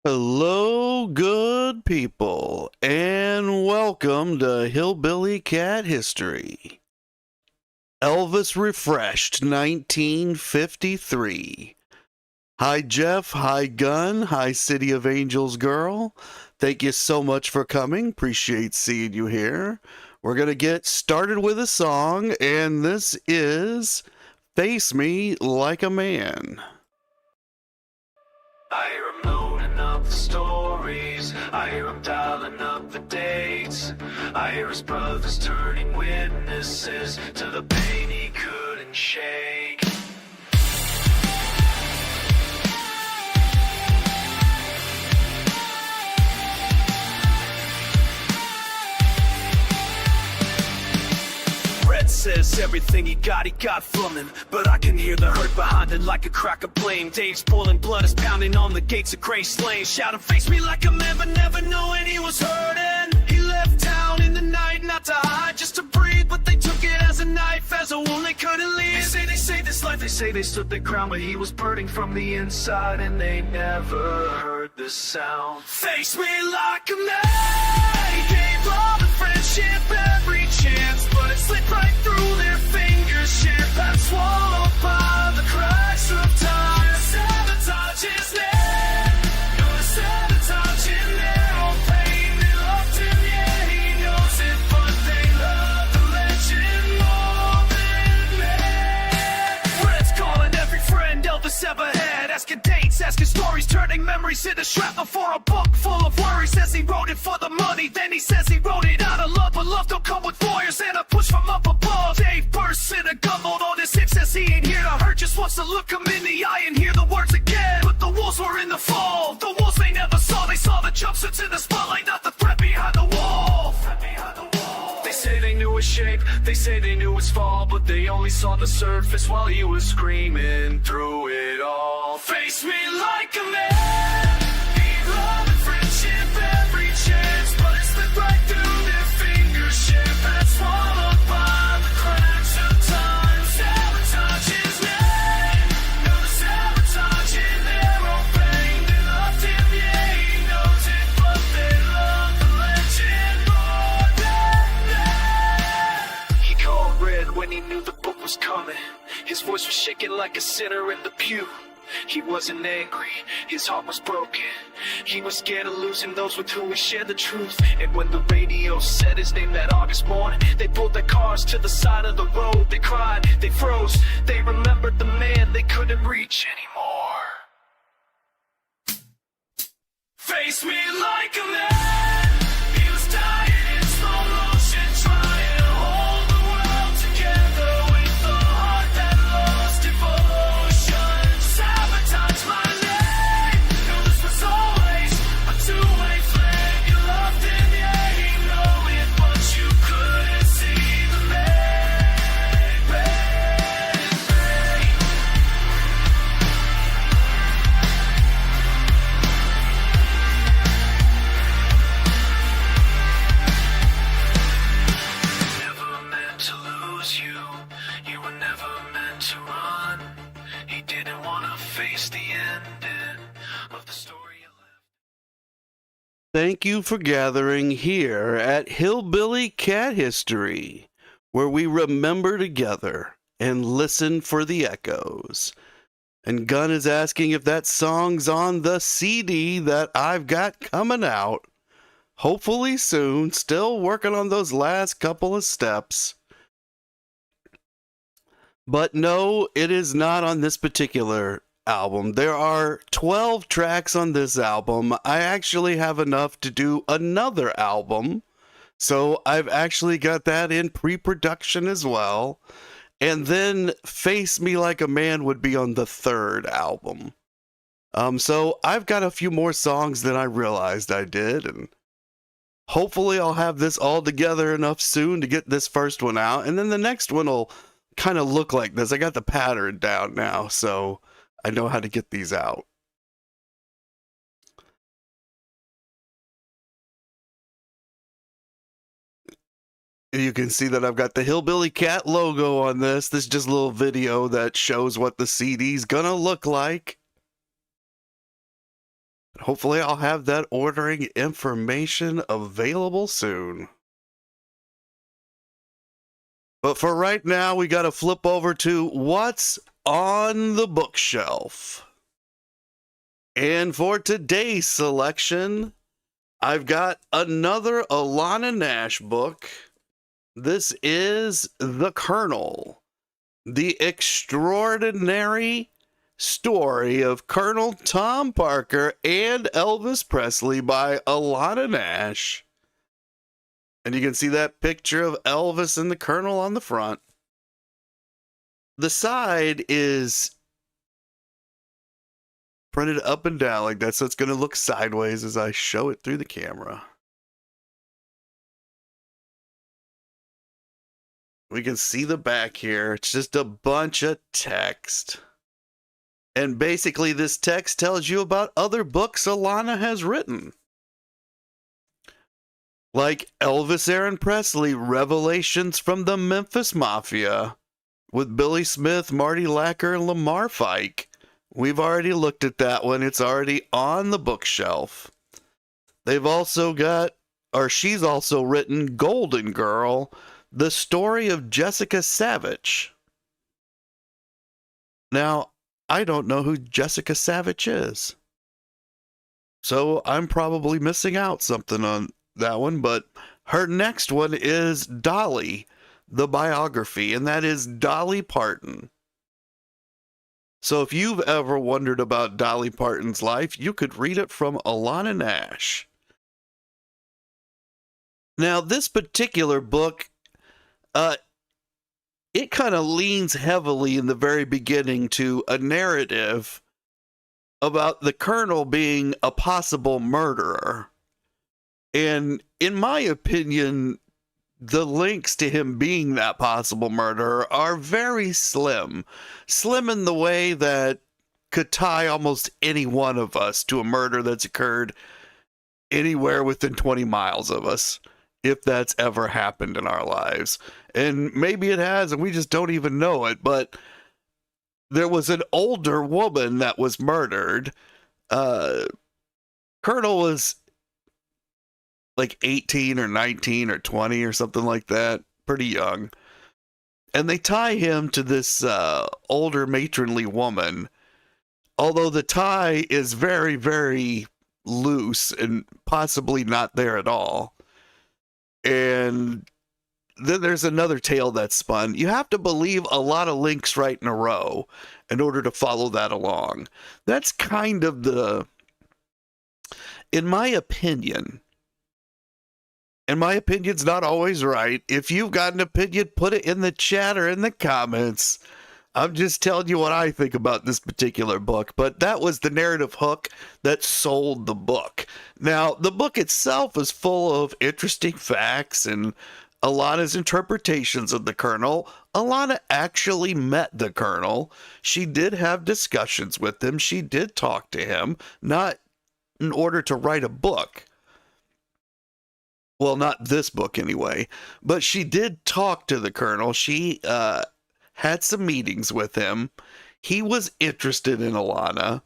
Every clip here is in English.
Hello, good people, and welcome to Hillbilly Cat History. Elvis Refreshed, 1953. Hi, Jeff. Hi, Gun. Hi, City of Angels girl. Thank you so much for coming. Appreciate seeing you here. We're going to get started with a song, and this is Face Me Like a Man. I hear him loading up the stories, I hear him dialing up the dates, I hear his brothers turning witnesses to the pain he couldn't shake. Says everything he got from him, but I can hear the hurt behind it like a crack of blame. Dave's boiling blood is pounding on the gates of Grace Lane, shouting, "Face me like a man," but never knowing he was hurting. He left town in the night, not to hide, just to breathe, but they took it as a knife, as a wound they couldn't leave. They say this life, they say they stood their ground, but he was burning from the inside, and they never heard the sound. Face me like a man. He gave love and friendship every chance, but it slipped right through their fingers, shipped and swallowed by the cracks of time. Sabotage his name, gonna sabotage in their own pain. They loved him, yeah, he knows it, but they love the legend more than me. Friends calling every friend Elvis ever had, asking dates, asking stories, turning memories into shrapnel for a book full of worries. Says he wrote it for the money, then he says he wrote it out of love, but love don't come with lawyers and a push from up above. Dave bursts in a gumboat on his hips, says he ain't here to hurt, just wants to look him in the eye and hear the words again. But the wolves were in the fall, the wolves they never saw. They saw the jumpsuits in the spotlight, not the threat behind the wall. They say they knew his shape, they say they knew his fall, but they only saw the surface while he was screaming through it all. Face me like a man. He loved and friendship every chance, but it slipped right through their fingers, shipped and swallowed by the cracks of time. Sabotage his name, gonna sabotage in their own pain. They loved him, yeah, he knows it, but they love the legend more than that. He called red when he knew the book was coming. His voice was shaking like a sinner in the pew. He wasn't angry, his heart was broken. He was scared of losing those with whom he shared the truth. And when the radio said his name that August morning, they pulled their cars to the side of the road. They cried, they froze, they remembered the man they couldn't reach anymore. Face me like a man. He was dying in slow motion, trying to hold the world together with a heart that lost devotion. Sabotage my name. No, this was always a two-way flame. You loved him, yeah, he know it, but you couldn't see the man. Never meant to lose you. You were never meant to run. He didn't want to face the ending of the story you left. Thank you for gathering here at Hillbilly Cat History, where we remember together and listen for the echoes. And Gunn is asking if that song's on the CD that I've got coming out. Hopefully soon. Still working on those last couple of steps. But no, it is not on this particular album. There are 12 tracks on this album. I actually have enough to do another album. So I've actually got that in pre-production as well. And then Face Me Like a Man would be on the third album. So I've got a few more songs than I realized I did, and hopefully I'll have this all together enough soon to get this first one out, and then the next one will kind of look like this. I got the pattern down now, so I know how to get these out. You can see that I've got the Hillbilly Cat logo on this. This is just a little video that shows what the CD's gonna look like. Hopefully I'll have that ordering information available soon. But for right now, we got to flip over to what's on the bookshelf. And for today's selection, I've got another Alana Nash book. This is The Colonel, the extraordinary story of Colonel Tom Parker and Elvis Presley by Alana Nash. And you can see that picture of Elvis and the Colonel on the front. The side is printed up and down like that, so it's going to look sideways as I show it through the camera. We can see the back here. It's just a bunch of text. And basically this text tells you about other books Alana has written. Like Elvis Aaron Presley, Revelations from the Memphis Mafia, with Billy Smith, Marty Lacker, and Lamar Fike. We've already looked at that one. It's already on the bookshelf. They've also got, or she's also written Golden Girl, the story of Jessica Savage. Now, I don't know who Jessica Savage is, so I'm probably missing out something on that one, but her next one is Dolly, the biography, and that is Dolly Parton. So if you've ever wondered about Dolly Parton's life, you could read it from Alana Nash. Now, this particular book, it kind of leans heavily in the very beginning to a narrative about the Colonel being a possible murderer. And in my opinion, the links to him being that possible murderer are very slim. Slim in the way that could tie almost any one of us to a murder that's occurred anywhere within 20 miles of us, if that's ever happened in our lives. And maybe it has, and we just don't even know it, but there was an older woman that was murdered. Colonel was like 18 or 19 or 20 or something like that, pretty young. And they tie him to this older matronly woman, although the tie is very, very loose and possibly not there at all. And then there's another tale that's spun. You have to believe a lot of links right in a row in order to follow that along. That's kind of the, in my opinion, and my opinion's not always right. If you've got an opinion, put it in the chat or in the comments. I'm just telling you what I think about this particular book, but that was the narrative hook that sold the book. Now, the book itself is full of interesting facts and Alana's interpretations of the Colonel. Alana actually met the Colonel. She did have discussions with him. She did talk to him, not in order to write a book. Well, not this book anyway, but she did talk to the Colonel. She had some meetings with him. He was interested in Alana.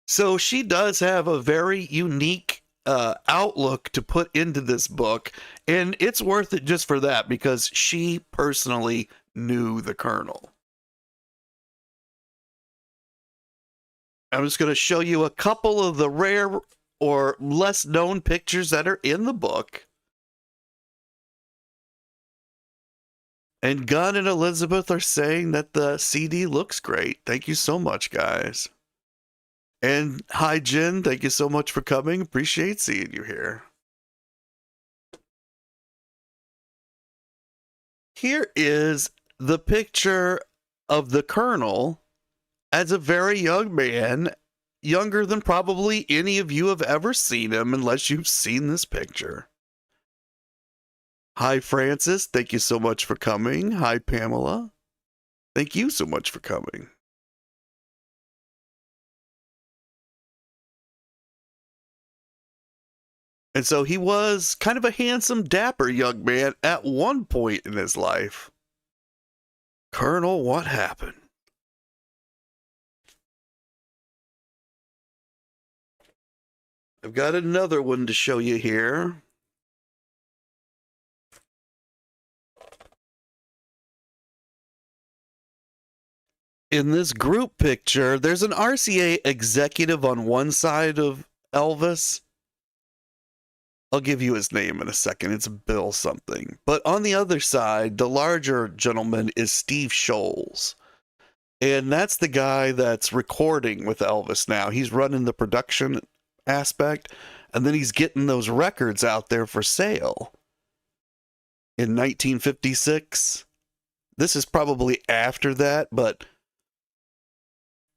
So she does have a very unique outlook to put into this book, and it's worth it just for that, because she personally knew the Colonel. I'm just going to show you a couple of the rare or less known pictures that are in the book. And Gunn and Elizabeth are saying that the CD looks great. Thank you so much, guys. And hi, Jen. Thank you so much for coming. Appreciate seeing you here. Here is the picture of the Colonel as a very young man, younger than probably any of you have ever seen him, unless you've seen this picture. Hi, Francis. Thank you so much for coming. Hi, Pamela. Thank you so much for coming. And so he was kind of a handsome, dapper young man at one point in his life. Colonel, what happened? I've got another one to show you here. In this group picture, there's an RCA executive on one side of Elvis. I'll give you his name in a second. It's Bill something. But on the other side, the larger gentleman is Steve Scholes. And that's the guy that's recording with Elvis now. He's running the production aspect, and then he's getting those records out there for sale. In 1956. This is probably after that, but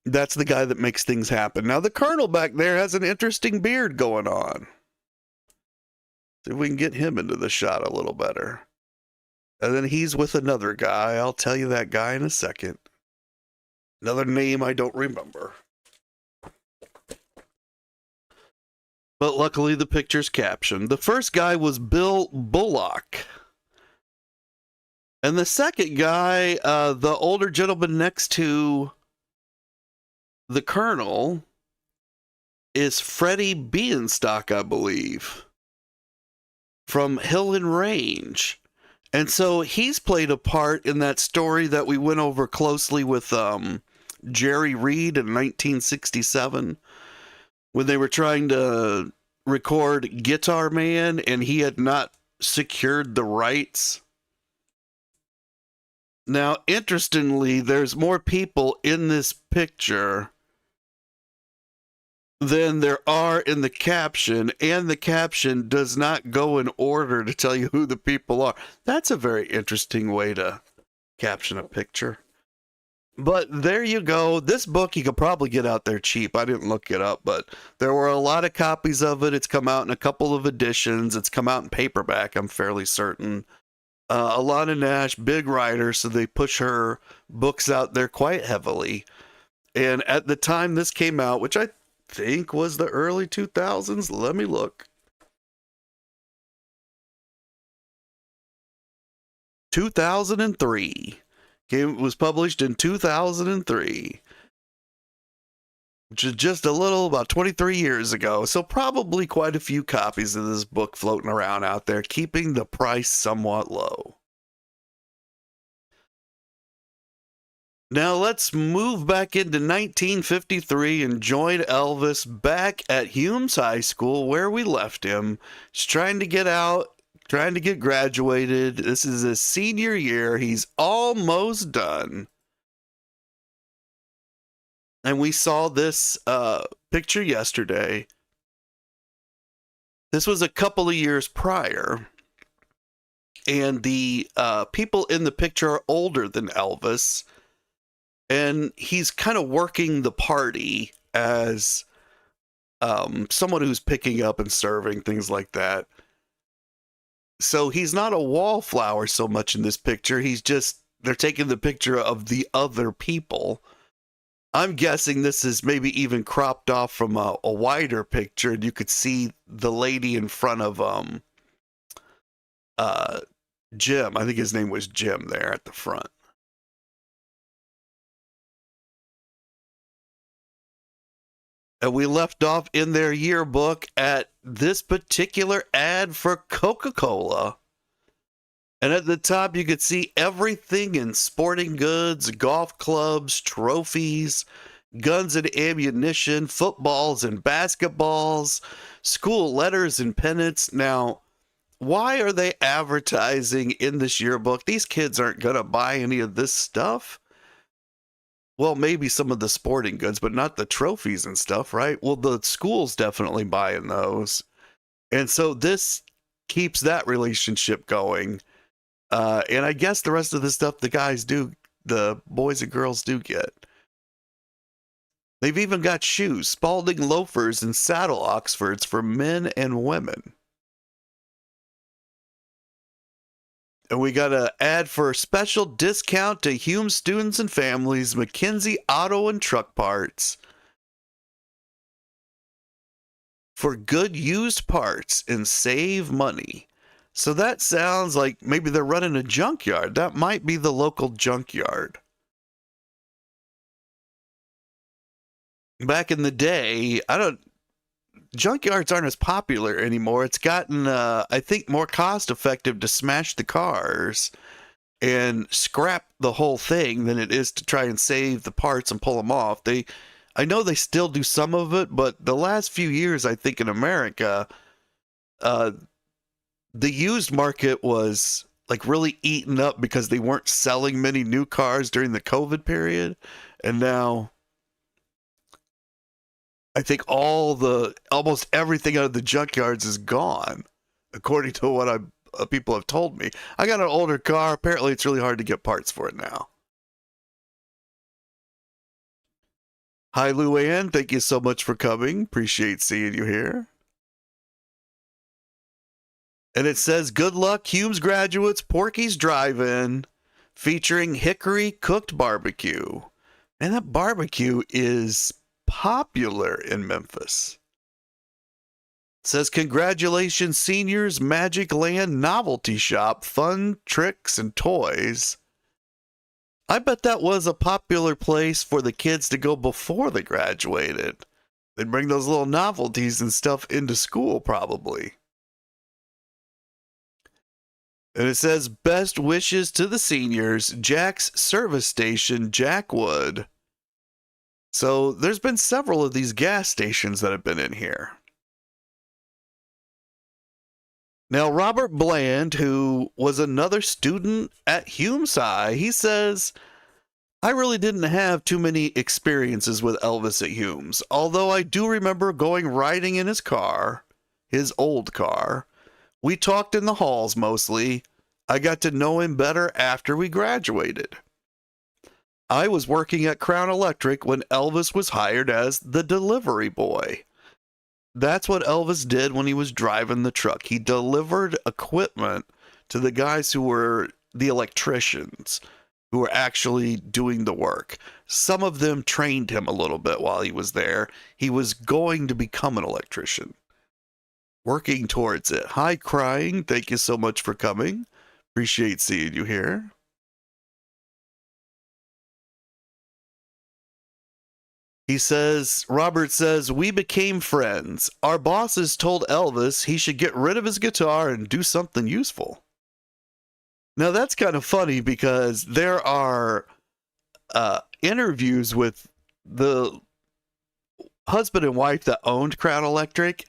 that's the guy that makes things happen. Now, the Colonel back there has an interesting beard going on. See if we can get him into the shot a little better. And then he's with another guy. I'll tell you that guy in a second. Another name I don't remember. But luckily the picture's captioned. The first guy was Bill Bullock. And the second guy, the older gentleman next to the Colonel, is Freddie Bienstock, I believe, from Hill and Range. And so he's played a part in that story that we went over closely with Jerry Reed in 1967 when they were trying to record Guitar Man and he had not secured the rights. Now, interestingly, there's more people in this picture than there are in the caption, and the caption does not go in order to tell you who the people are. That's a very interesting way to caption a picture. But there you go. This book you could probably get out there cheap. I didn't look it up, but there were a lot of copies of it. It's come out in a couple of editions. It's come out in paperback, I'm fairly certain. Alana Nash, big writer, so they push her books out there quite heavily. And at the time this came out, which I think was the early 2000s. Let me look. 2003. It was published in 2003, which is just a little, about 23 years ago. So probably quite a few copies of this book floating around out there, keeping the price somewhat low. Now let's move back into 1953 and join Elvis back at Humes High School where we left him. He's trying to get out, trying to get graduated. This is his senior year. He's almost done. And we saw this picture yesterday. This was a couple of years prior. And the people in the picture are older than Elvis. And he's kind of working the party as someone who's picking up and serving, things like that. So he's not a wallflower so much in this picture. He's just, they're taking the picture of the other people. I'm guessing this is maybe even cropped off from a wider picture, and you could see the lady in front of Jim. I think his name was Jim there at the front. And we left off in their yearbook at this particular ad for Coca-Cola. And at the top, you could see everything in sporting goods, golf clubs, trophies, guns and ammunition, footballs and basketballs, school letters and pennants. Now, why are they advertising in this yearbook? These kids aren't going to buy any of this stuff. Well, maybe some of the sporting goods, but not the trophies and stuff, right? Well, the school's definitely buying those. And so this keeps that relationship going. And I guess the rest of the stuff the guys do, the boys and girls do get. They've even got shoes, Spalding loafers and saddle Oxfords for men and women. And we got an ad for a special discount to Hume students and families, McKinsey Auto and Truck Parts. For good used parts and save money. So that sounds like maybe they're running a junkyard. That might be the local junkyard. Back in the day, junkyards aren't as popular anymore. It's gotten, I think, more cost effective to smash the cars and scrap the whole thing than it is to try and save the parts and pull them off. I know they still do some of it, but the last few years, I think in America, the used market was like really eaten up because they weren't selling many new cars during the COVID period. And now I think almost everything out of the junkyards is gone, according to what people have told me. I got an older car. Apparently, it's really hard to get parts for it now. Hi, Luann. Thank you so much for coming. Appreciate seeing you here. And it says, good luck, Humes graduates, Porky's Drive-In, featuring Hickory Cooked Barbecue. And that barbecue is popular in Memphis. It says, congratulations, seniors, Magic Land Novelty Shop, fun tricks and toys. I bet that was a popular place for the kids to go before they graduated. They'd bring those little novelties and stuff into school, probably. And it says, best wishes to the seniors, Jack's Service Station, Jackwood. So there's been several of these gas stations that have been in here. Now, Robert Bland, who was another student at Humes High, he says, I really didn't have too many experiences with Elvis at Humes, although I do remember going riding in his car, his old car. We talked in the halls mostly. I got to know him better after we graduated. I was working at Crown Electric when Elvis was hired as the delivery boy. That's what Elvis did when he was driving the truck. He delivered equipment to the guys who were the electricians, who were actually doing the work. Some of them trained him a little bit while he was there. He was going to become an electrician. Working towards it. Hi, Crying. Thank you so much for coming. Appreciate seeing you here. He says, Robert says, we became friends. Our bosses told Elvis he should get rid of his guitar and do something useful. Now that's kind of funny because there are interviews with the husband and wife that owned Crown Electric,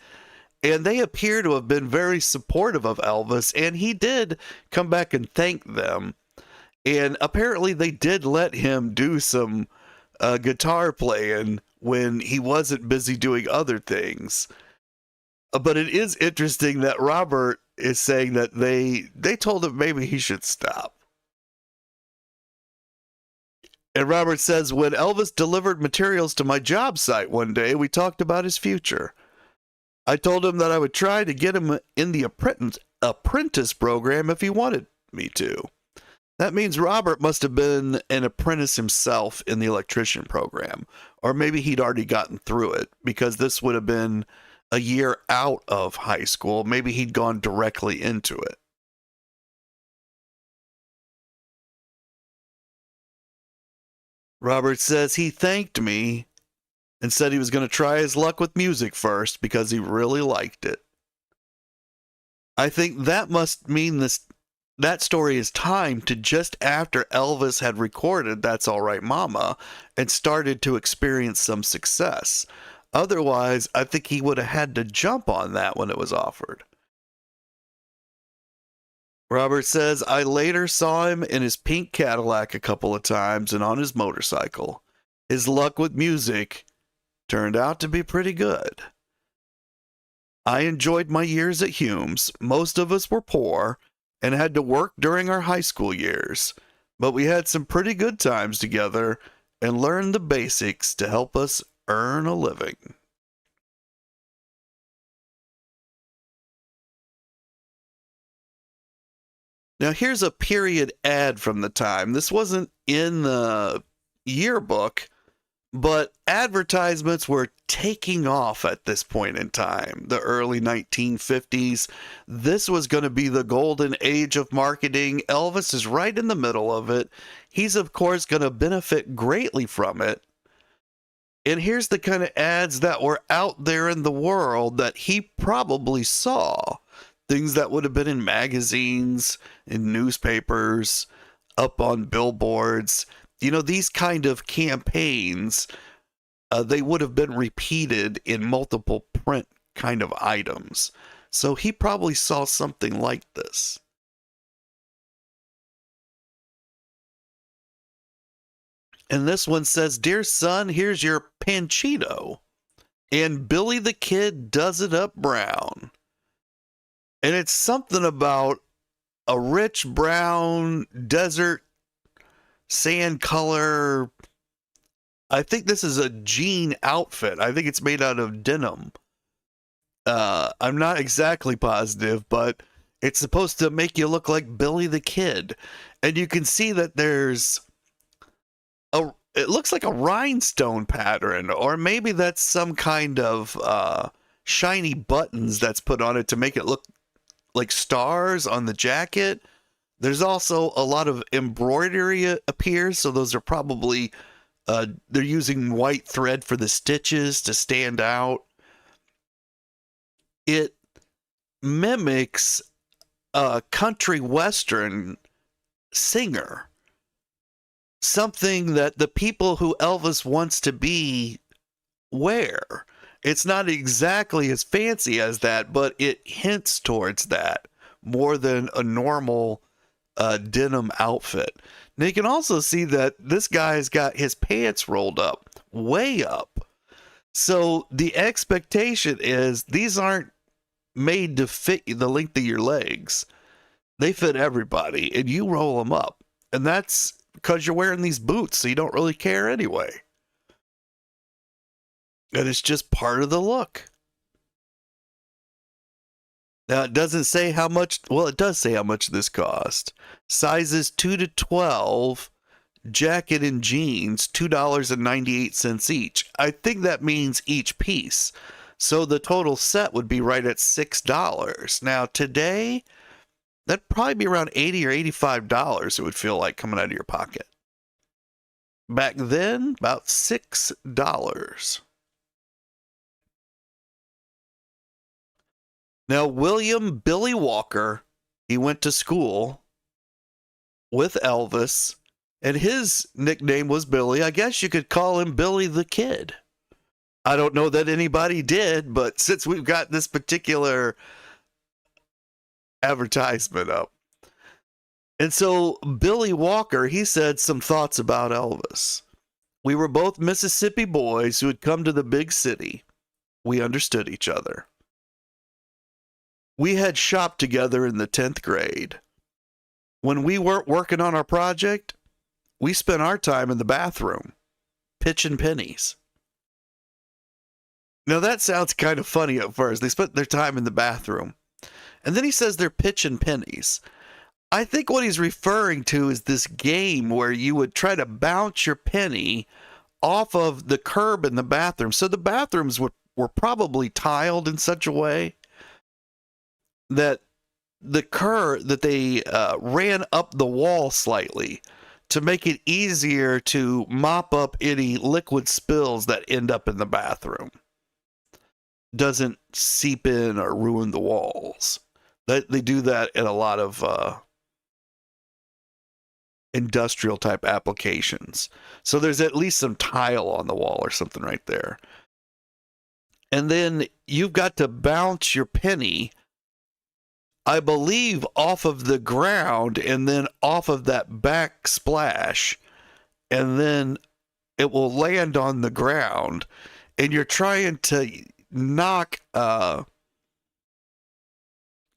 and they appear to have been very supportive of Elvis, and he did come back and thank them. And apparently they did let him do some guitar playing when he wasn't busy doing other things. But it is interesting that Robert is saying that they told him maybe he should stop. And Robert says, when Elvis delivered materials to my job site one day, we talked about his future. I told him that I would try to get him in the apprentice program if he wanted me to. That means Robert must have been an apprentice himself in the electrician program, or maybe he'd already gotten through it, because this would have been a year out of high school. Maybe he'd gone directly into it. Robert says he thanked me and said he was going to try his luck with music first because he really liked it. I think that must mean that story is timed to just after Elvis had recorded That's All Right Mama and started to experience some success. Otherwise, I think he would have had to jump on that when it was offered. Robert says, I later saw him in his pink Cadillac a couple of times and on his motorcycle. His luck with music turned out to be pretty good. I enjoyed my years at Humes. Most of us were poor and had to work during our high school years, but we had some pretty good times together and learned the basics to help us earn a living. Now here's a period ad from the time. This wasn't in the yearbook, but advertisements were taking off at this point in time, the early 1950s. This was going to be the golden age of marketing. Elvis is right in the middle of it. He's, of course, going to benefit greatly from it. And here's the kind of ads that were out there in the world that he probably saw. Things that would have been in magazines, in newspapers, up on billboards. You know, these kind of campaigns, they would have been repeated in multiple print kind of items. So he probably saw something like this. And this one says, "Dear son, here's your Panchito." And Billy the Kid does it up brown. And it's something about a rich brown desert sand color. I think this is a jean outfit. I think it's made out of denim. I'm not exactly positive, but it's supposed to make you look like Billy the Kid. And you can see that there's it looks like a rhinestone pattern, or maybe that's some kind of shiny buttons that's put on it to make it look like stars on the jacket. There's also a lot of embroidery appears, so those are probably they're using white thread for the stitches to stand out. It mimics a country western singer, something that the people who Elvis wants to be wear. It's not exactly as fancy as that, but it hints towards that more than a normal denim outfit. Now you can also see that this guy's got his pants rolled up, way up. So the expectation is these aren't made to fit the length of your legs. They fit everybody, and you roll them up. And that's because you're wearing these boots, so you don't really care anyway. And it's just part of the look. Now, it doesn't say how much. Well, it does say how much this cost. Sizes 2 to 12, jacket and jeans, $2.98 each. I think that means each piece. So the total set would be right at $6. Now, today, that'd probably be around $80 or $85, it would feel like, coming out of your pocket. Back then, about $6. Now, William Billy Walker, he went to school with Elvis, and his nickname was Billy. I guess you could call him Billy the Kid. I don't know that anybody did, but since we've got this particular advertisement up. And so Billy Walker, he said some thoughts about Elvis. "We were both Mississippi boys who had come to the big city. We understood each other. We had shopped together in the 10th grade. When we weren't working on our project, we spent our time in the bathroom, pitching pennies." Now that sounds kind of funny at first. They spent their time in the bathroom. And then he says they're pitching pennies. I think what he's referring to is this game where you would try to bounce your penny off of the curb in the bathroom. So the bathrooms were probably tiled in such a way that the curb that they ran up the wall slightly to make it easier to mop up any liquid spills that end up in the bathroom. Doesn't seep in or ruin the walls. They do that in a lot of industrial type applications. So there's at least some tile on the wall or something right there. And then you've got to bounce your penny, I believe, off of the ground and then off of that back splash. And then it will land on the ground. And you're trying to knock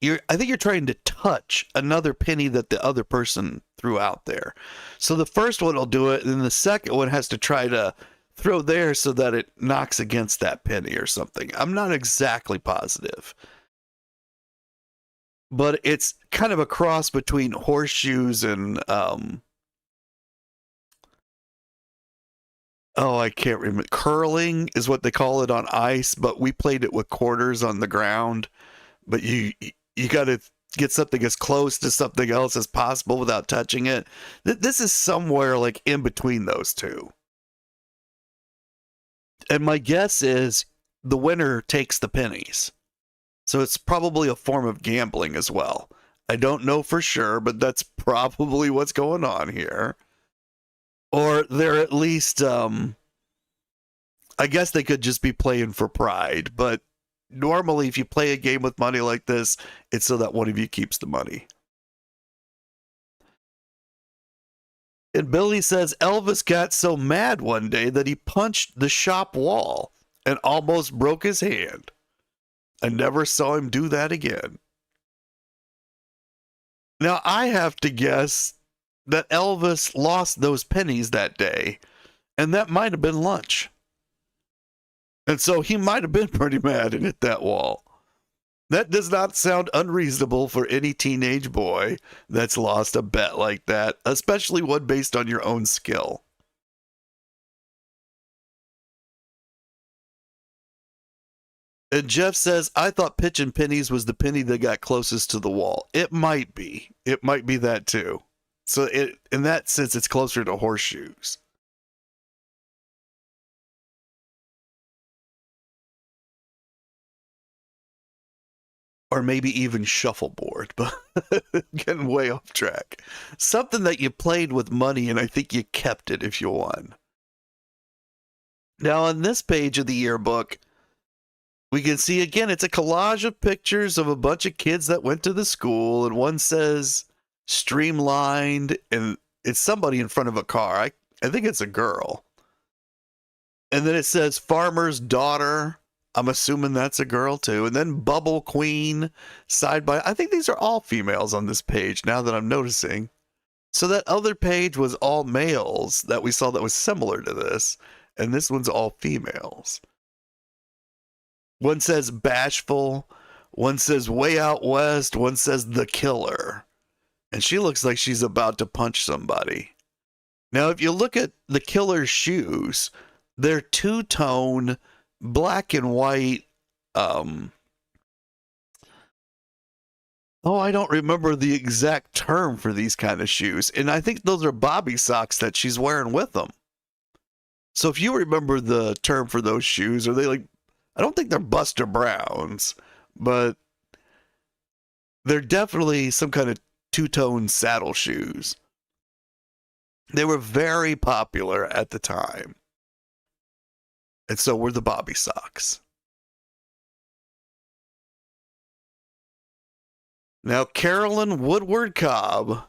I think you're trying to touch another penny that the other person threw out there. So the first one will do it, and then the second one has to try to throw there so that it knocks against that penny or something. I'm not exactly positive. But it's kind of a cross between horseshoes and I can't remember. Curling is what they call it on ice, but we played it with quarters on the ground. But you got to get something as close to something else as possible without touching it. This is somewhere like in between those two. And my guess is the winner takes the pennies. So it's probably a form of gambling as well. I don't know for sure, but that's probably what's going on here. Or they're at least, I guess they could just be playing for pride. But normally, if you play a game with money like this, it's so that one of you keeps the money. And Billy says Elvis got so mad one day that he punched the shop wall and almost broke his hand. I never saw him do that again. Now, I have to guess that Elvis lost those pennies that day, and that might have been lunch. And so he might have been pretty mad and hit that wall. That does not sound unreasonable for any teenage boy that's lost a bet like that, especially one based on your own skill. And Jeff says, I thought pitching pennies was the penny that got closest to the wall. It might be. It might be that too. So in that sense, it's closer to horseshoes. Or maybe even shuffleboard, but getting way off track. Something that you played with money, and I think you kept it if you won. Now, on this page of the yearbook, we can see again, it's a collage of pictures of a bunch of kids that went to the school, and one says streamlined, and it's somebody in front of a car. I think it's a girl. And then it says farmer's daughter. I'm assuming that's a girl too. And then Bubble Queen, side by. I think these are all females on this page now that I'm noticing. So that other page was all males that we saw that was similar to this. And this one's all females. One says bashful. One says way out west. One says the killer. And she looks like she's about to punch somebody. Now, if you look at the killer's shoes, they're two-tone, black and white. I don't remember the exact term for these kind of shoes. And I think those are bobby socks that she's wearing with them. So if you remember the term for those shoes, are they like, I don't think they're Buster Browns, but they're definitely some kind of two-tone saddle shoes. They were very popular at the time. And so were the bobby socks. Now, Carolyn Woodward Cobb,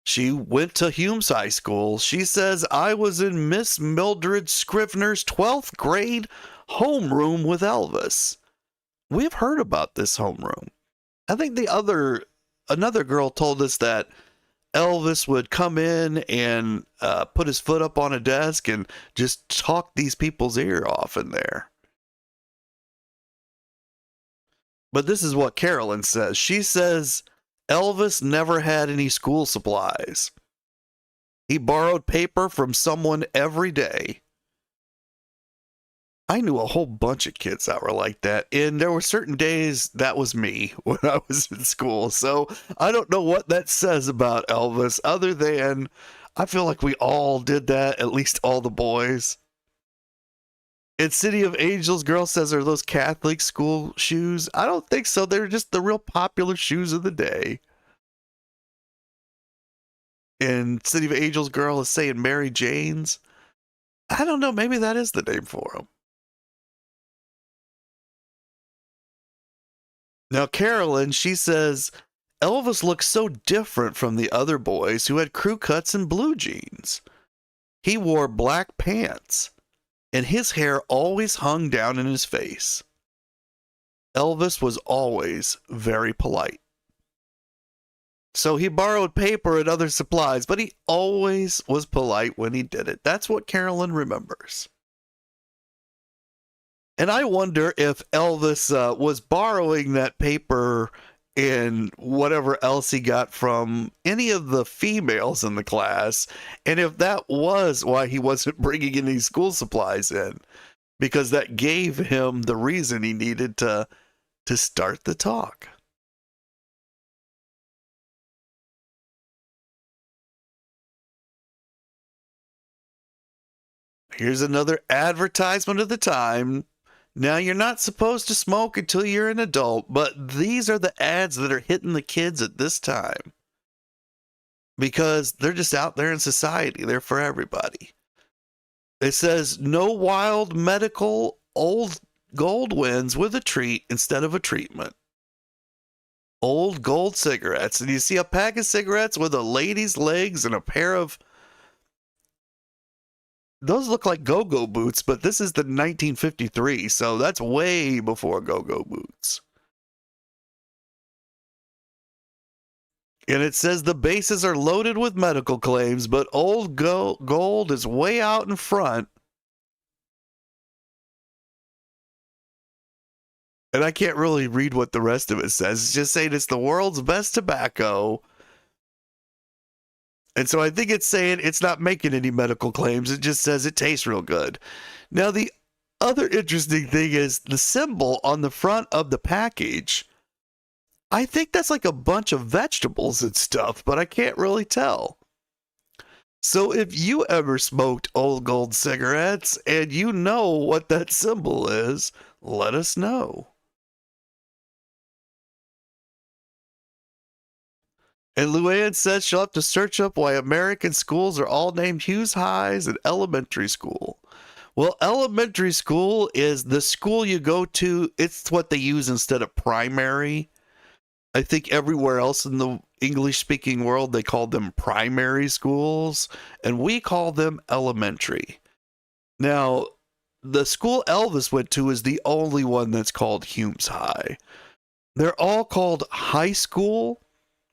she went to Humes High School. She says, I was in Miss Mildred Scrivener's 12th grade homeroom with Elvis. We've heard about this homeroom. I think another girl told us that Elvis would come in and put his foot up on a desk and just talk these people's ear off in there. But this is what Carolyn says. She says Elvis never had any school supplies. He borrowed paper from someone every day. I knew a whole bunch of kids that were like that, and there were certain days that was me when I was in school. So I don't know what that says about Elvis, other than I feel like we all did that, at least all the boys. And City of Angels girl says, are those Catholic school shoes? I don't think so. They're just the real popular shoes of the day. And City of Angels girl is saying Mary Jane's. I don't know. Maybe that is the name for them. Now, Carolyn, she says, Elvis looks so different from the other boys who had crew cuts and blue jeans. He wore black pants, and his hair always hung down in his face. Elvis was always very polite. So he borrowed paper and other supplies, but he always was polite when he did it. That's what Carolyn remembers. And I wonder if Elvis was borrowing that paper and whatever else he got from any of the females in the class, and if that was why he wasn't bringing any school supplies in, because that gave him the reason he needed to start the talk. Here's another advertisement of the time. Now, you're not supposed to smoke until you're an adult, but these are the ads that are hitting the kids at this time because they're just out there in society. They're for everybody. It says, no wild medical old gold wins with a treat instead of a treatment. Old gold cigarettes. And you see a pack of cigarettes with a lady's legs and a pair of... Those look like go-go boots, but this is the 1953, so that's way before go-go boots. And it says the bases are loaded with medical claims, but old gold is way out in front. And I can't really read what the rest of it says. It's just saying it's the world's best tobacco. And so I think it's saying it's not making any medical claims. It just says it tastes real good. Now, the other interesting thing is the symbol on the front of the package. I think that's like a bunch of vegetables and stuff, but I can't really tell. So if you ever smoked old gold cigarettes and you know what that symbol is, let us know. And Luann says she'll have to search up why American schools are all named Hughes Highs and elementary school. Well, elementary school is the school you go to. It's what they use instead of primary. I think everywhere else in the English-speaking world, they call them primary schools, and we call them elementary. Now, the school Elvis went to is the only one that's called Humes High. They're all called high school,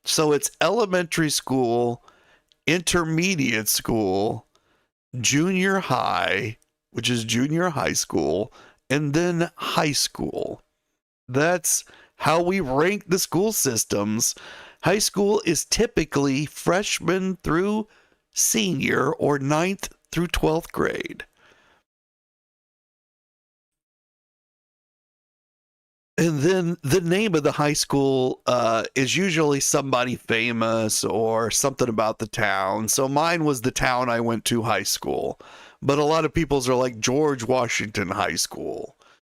so it's elementary school, intermediate school, junior high, which is junior high school, and then high school. That's how we rank the school systems. High school is typically freshman through senior or 9th through 12th grade. And then the name of the high school is usually somebody famous or something about the town. So mine was the town I went to high school. But a lot of people's are like George Washington High School.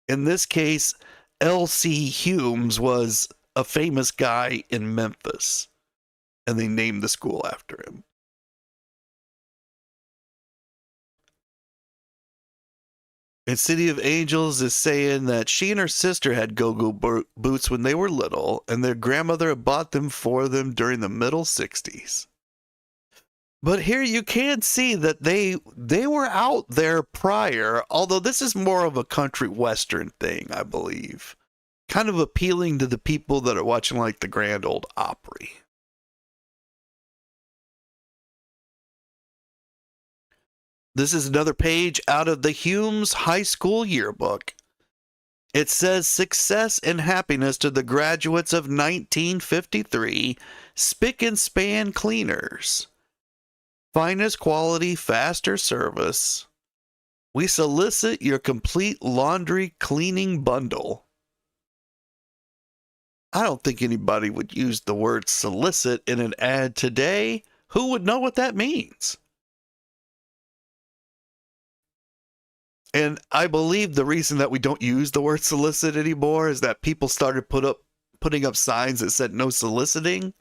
In this case, L.C. Humes was a famous guy in Memphis, and they named the school after him. And City of Angels is saying that she and her sister had go-go boots when they were little, and their grandmother had bought them for them during the middle 60s. But here you can see that they were out there prior, although this is more of a country western thing, I believe. Kind of appealing to the people that are watching like the Grand Ole Opry. This is another page out of the Humes High School Yearbook. It says, success and happiness to the graduates of 1953, spick and span cleaners. Finest quality, faster service. We solicit your complete laundry cleaning bundle. I don't think anybody would use the word solicit in an ad today. Who would know what that means? And I believe the reason that we don't use the word solicit anymore is that people started putting up signs that said no soliciting,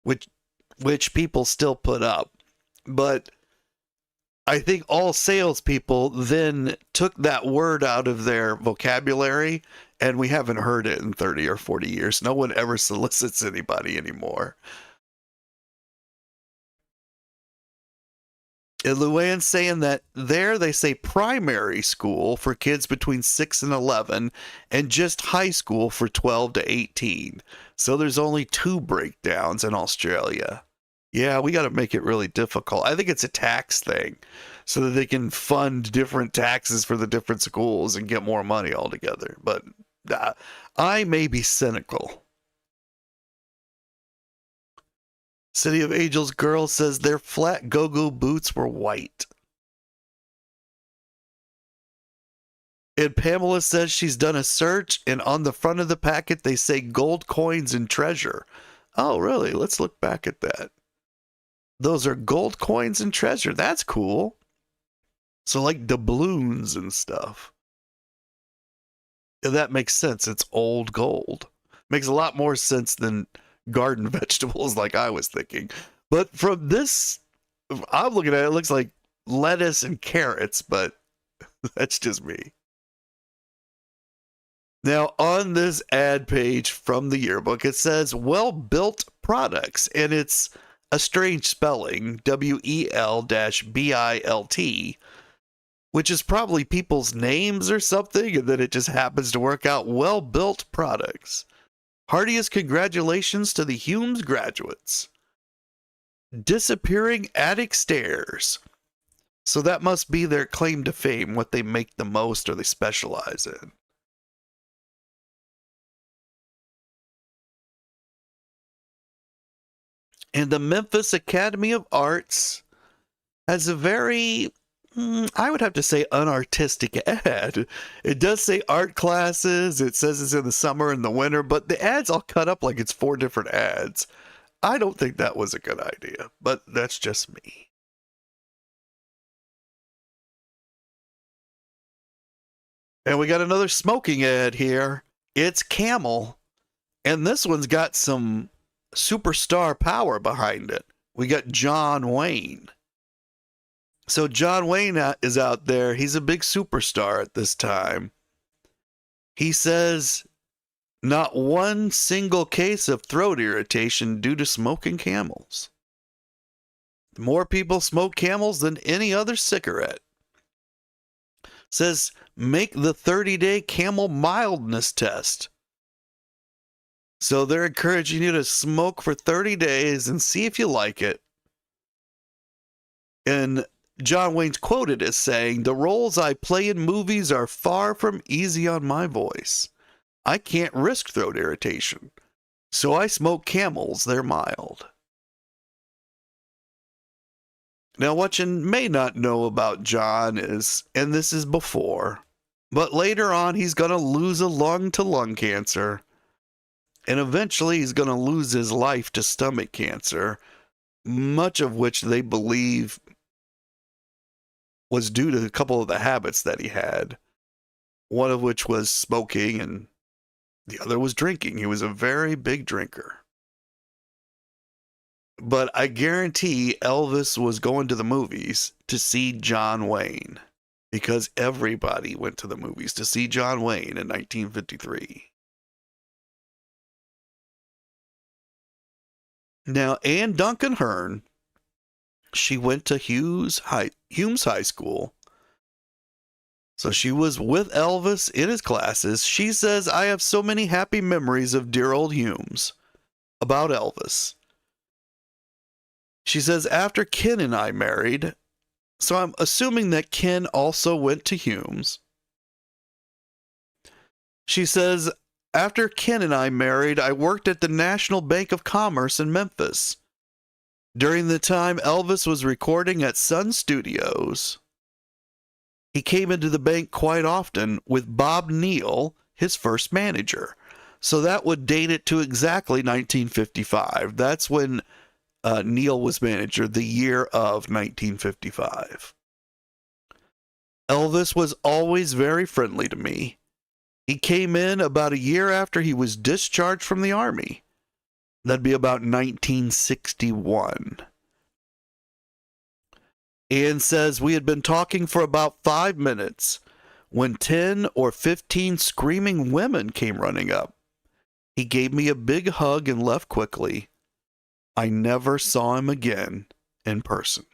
which people still put up. But I think all salespeople then took that word out of their vocabulary, and we haven't heard it in 30 or 40 years. No one ever solicits anybody anymore. And Luann's saying that there they say primary school for kids between 6 and 11 and just high school for 12 to 18. So there's only 2 breakdowns in Australia. Yeah, we got to make it really difficult. I think it's a tax thing so that they can fund different taxes for the different schools and get more money altogether. But I may be cynical. City of Angels girl says their flat go-go boots were white. And Pamela says she's done a search, and on the front of the packet they say gold coins and treasure. Oh, really? Let's look back at that. Those are gold coins and treasure. That's cool. So like doubloons and stuff. And that makes sense. It's old gold. Makes a lot more sense than garden vegetables like I was thinking. But from this, I'm looking at it, it looks like lettuce and carrots, but that's just me. Now, on this ad page from the yearbook, it says well-built products, and it's a strange spelling, WEL-BILT, which is probably people's names or something, and then it just happens to work out. Well-built products. Heartiest congratulations to the Humes graduates. Disappearing attic stairs. So that must be their claim to fame, what they make the most or they specialize in. And the Memphis Academy of Arts has a very, I would have to say, unartistic ad. It does say art classes. It says it's in the summer and the winter, but the ad's all cut up like it's 4 different ads. I don't think that was a good idea, but that's just me. And we got another smoking ad here. It's Camel. And this one's got some superstar power behind it. We got John Wayne. So John Wayne is out there. He's a big superstar at this time. He says not one single case of throat irritation due to smoking Camels. More people smoke Camels than any other cigarette. Says make the 30-day Camel mildness test. So they're encouraging you to smoke for 30 days and see if you like it. And John Wayne's quoted as saying, "The roles I play in movies are far from easy on my voice. I can't risk throat irritation. So I smoke Camels, they're mild." Now, what you may not know about John is, and this is before, but later on he's going to lose a lung to lung cancer. And eventually he's going to lose his life to stomach cancer, much of which they believe was due to a couple of the habits that he had. One of which was smoking and the other was drinking. He was a very big drinker. But I guarantee Elvis was going to the movies to see John Wayne, because everybody went to the movies to see John Wayne in 1953. Now, Ann Duncan Hearn, she went to Humes High School. So she was with Elvis in his classes. She says, "I have so many happy memories of dear old Humes," about Elvis. She says, "After Ken and I married," so I'm assuming that Ken also went to Humes. She says, "After Ken and I married, I worked at the National Bank of Commerce in Memphis. During the time Elvis was recording at Sun Studios, he came into the bank quite often with Bob Neal, his first manager." So that would date it to exactly 1955. That's when Neal was manager, the year of 1955. "Elvis was always very friendly to me. He came in about a year after he was discharged from the Army. That'd be about 1961. Ann says, "We had been talking for about 5 minutes when 10 or 15 screaming women came running up. He gave me a big hug and left quickly. I never saw him again in person."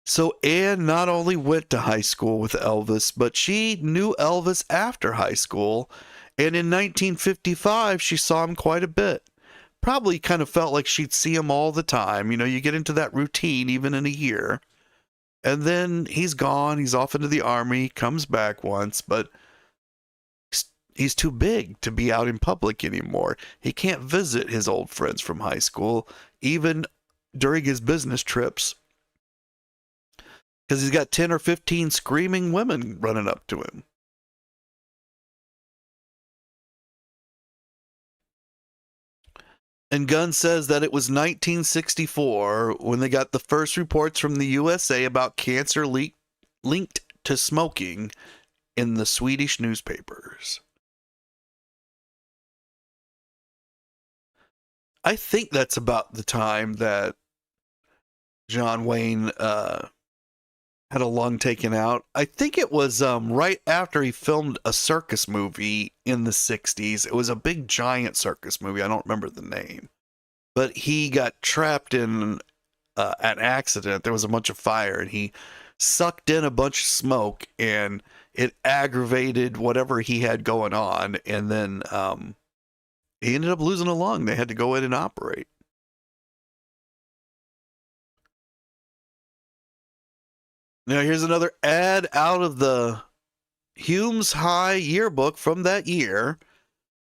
So Ann not only went to high school with Elvis, but she knew Elvis after high school, and in 1955 she saw him quite a bit. Probably kind of felt like she'd see him all the time. You know, you get into that routine even in a year. And then he's gone, he's off into the Army, comes back once, but he's too big to be out in public anymore. He can't visit his old friends from high school, even during his business trips, because he's got 10 or 15 screaming women running up to him. And Gunn says that it was 1964 when they got the first reports from the USA about cancer linked to smoking in the Swedish newspapers. I think that's about the time that John Wayne had a lung taken out. I think it was right after he filmed a circus movie in the 60s. It was a big giant circus movie. I don't remember the name. But he got trapped in an accident. There was a bunch of fire and he sucked in a bunch of smoke and it aggravated whatever he had going on. And then he ended up losing a lung. They had to go in and operate. Now, here's another ad out of the Humes High yearbook from that year.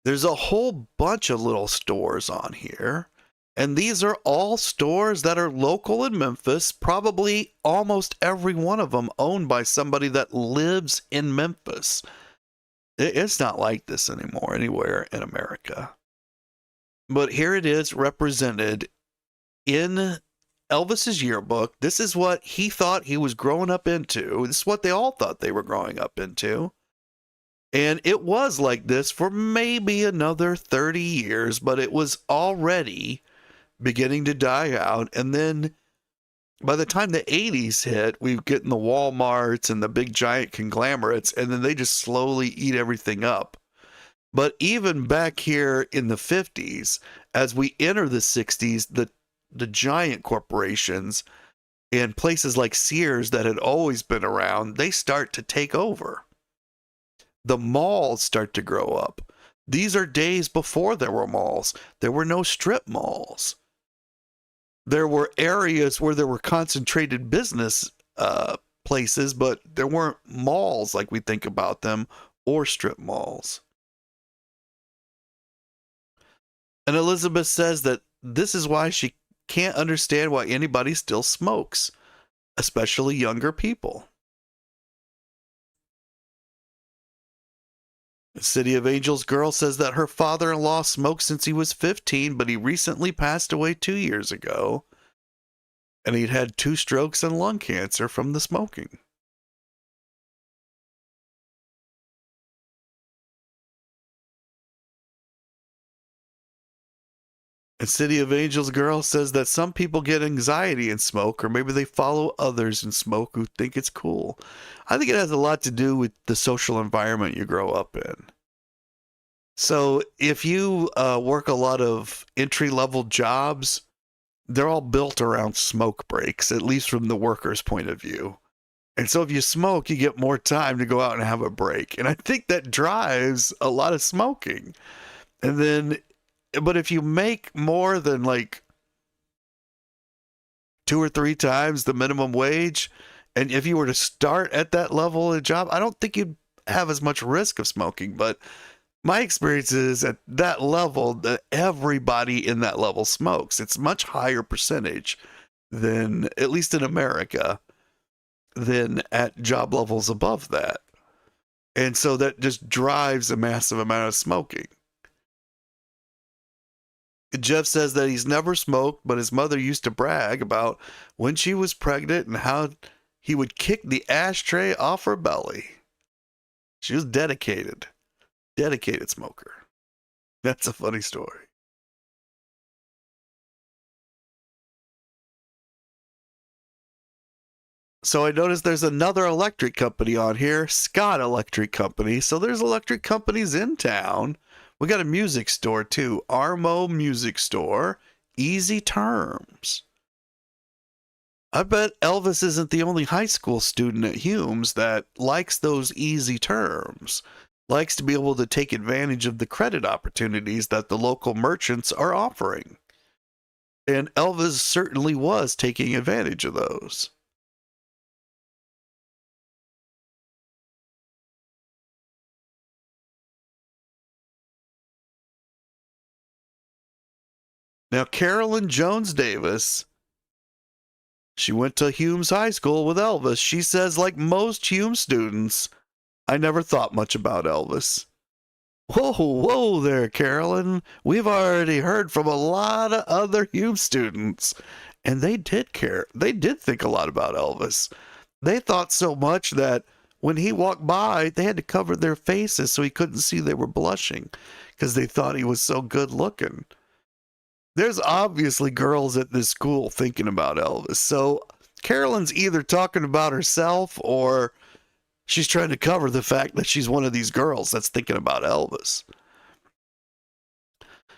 There's a whole bunch of little stores on here. And these are all stores that are local in Memphis. Probably almost every one of them owned by somebody that lives in Memphis. It's not like this anymore anywhere in America. But here it is represented in Elvis's yearbook. This is what he thought he was growing up into. This is what they all thought they were growing up into. And it was like this for maybe another 30 years, but it was already beginning to die out. And then by the time the 80s hit, we get in the Walmarts and the big giant conglomerates, and then they just slowly eat everything up. But even back here in the 50s, as we enter the 60s, the giant corporations and places like Sears that had always been around, they start to take over. The malls start to grow up. These are days before there were malls. There were no strip malls. There were areas where there were concentrated business places, but there weren't malls like we think about them or strip malls. And Elizabeth says that this is why she can't understand why anybody still smokes, especially younger people. The City of Angels girl says that her father-in-law smoked since he was 15, but he recently passed away 2 years ago. And he'd had 2 strokes and lung cancer from the smoking. And City of Angels girl says that some people get anxiety and smoke, or maybe they follow others and smoke who think it's cool. I think it has a lot to do with the social environment you grow up in. So if you work a lot of entry-level jobs, they're all built around smoke breaks, at least from the worker's point of view. And so if you smoke, you get more time to go out and have a break. And I think that drives a lot of smoking. And then, but if you make more than like 2 or 3 times the minimum wage, and if you were to start at that level of job, I don't think you'd have as much risk of smoking. But my experience is at that level that everybody in that level smokes. It's much higher percentage than, at least in America, than at job levels above that. And so that just drives a massive amount of smoking. Jeff says that he's never smoked, but his mother used to brag about when she was pregnant and how he would kick the ashtray off her belly. She was dedicated smoker. That's a funny story. So I noticed there's another electric company on here, Scott Electric Company. So there's electric companies in town. We got a music store too, Armo Music Store, Easy Terms. I bet Elvis isn't the only high school student at Humes that likes those easy terms, likes to be able to take advantage of the credit opportunities that the local merchants are offering. And Elvis certainly was taking advantage of those. Now, Carolyn Jones Davis, she went to Humes High School with Elvis. She says, like most Humes students, I never thought much about Elvis. Whoa there, Carolyn. We've already heard from a lot of other Hume students, and they did care. They did think a lot about Elvis. They thought so much that when he walked by, they had to cover their faces so he couldn't see they were blushing because they thought he was so good looking. There's obviously girls at this school thinking about Elvis. So Carolyn's either talking about herself or she's trying to cover the fact that she's one of these girls that's thinking about Elvis.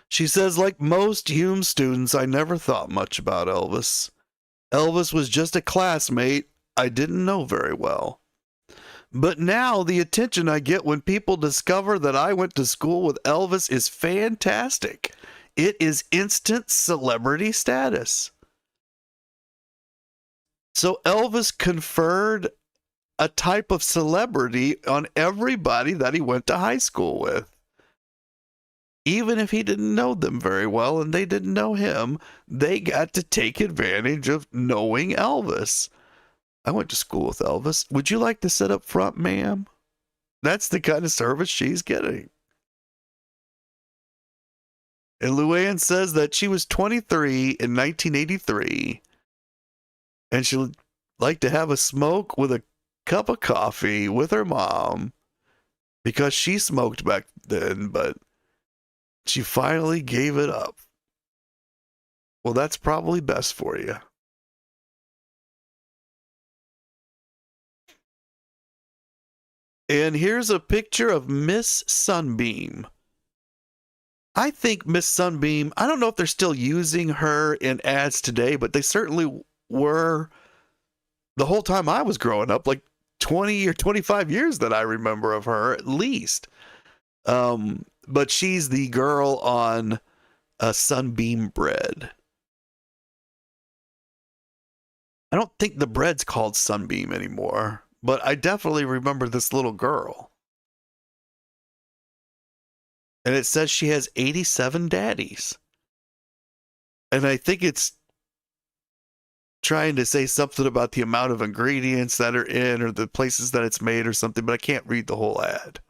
She says, like most Hume students, I never thought much about Elvis. Elvis was just a classmate I didn't know very well. But now the attention I get when people discover that I went to school with Elvis is fantastic. It is instant celebrity status. So Elvis conferred a type of celebrity on everybody that he went to high school with. Even if he didn't know them very well and they didn't know him, they got to take advantage of knowing Elvis. I went to school with Elvis. Would you like to sit up front, ma'am? That's the kind of service she's getting. And Luann says that she was 23 in 1983 and she would like to have a smoke with a cup of coffee with her mom because she smoked back then, but she finally gave it up. Well, that's probably best for you. And here's a picture of Miss Sunbeam. I think Miss Sunbeam, I don't know if they're still using her in ads today, but they certainly were the whole time I was growing up, like 20 or 25 years that I remember of her at least. But she's the girl on Sunbeam bread. I don't think the bread's called Sunbeam anymore, but I definitely remember this little girl. And it says she has 87 daddies. And I think it's trying to say something about the amount of ingredients that are in or the places that it's made or something, but I can't read the whole ad.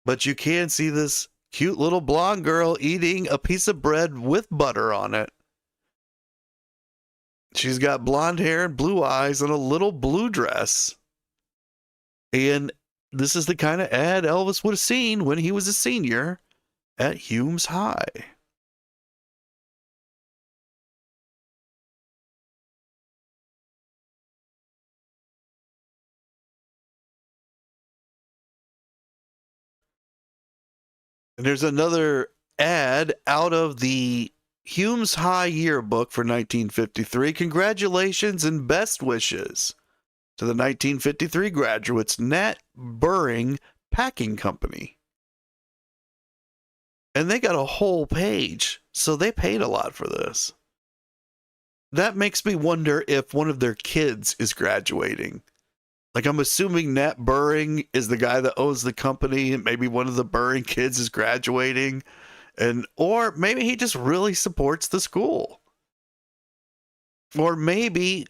But you can see this cute little blonde girl eating a piece of bread with butter on it. She's got blonde hair and blue eyes and a little blue dress. And this is the kind of ad Elvis would have seen when he was a senior at Hume's High. And there's another ad out of the Hume's High yearbook for 1953. Congratulations and best wishes to the 1953 graduates, Nat Burring Packing Company. And they got a whole page, so they paid a lot for this. That makes me wonder if one of their kids is graduating. Like, I'm assuming Nat Burring is the guy that owns the company, and maybe one of the Burring kids is graduating, or maybe he just really supports the school. Or maybe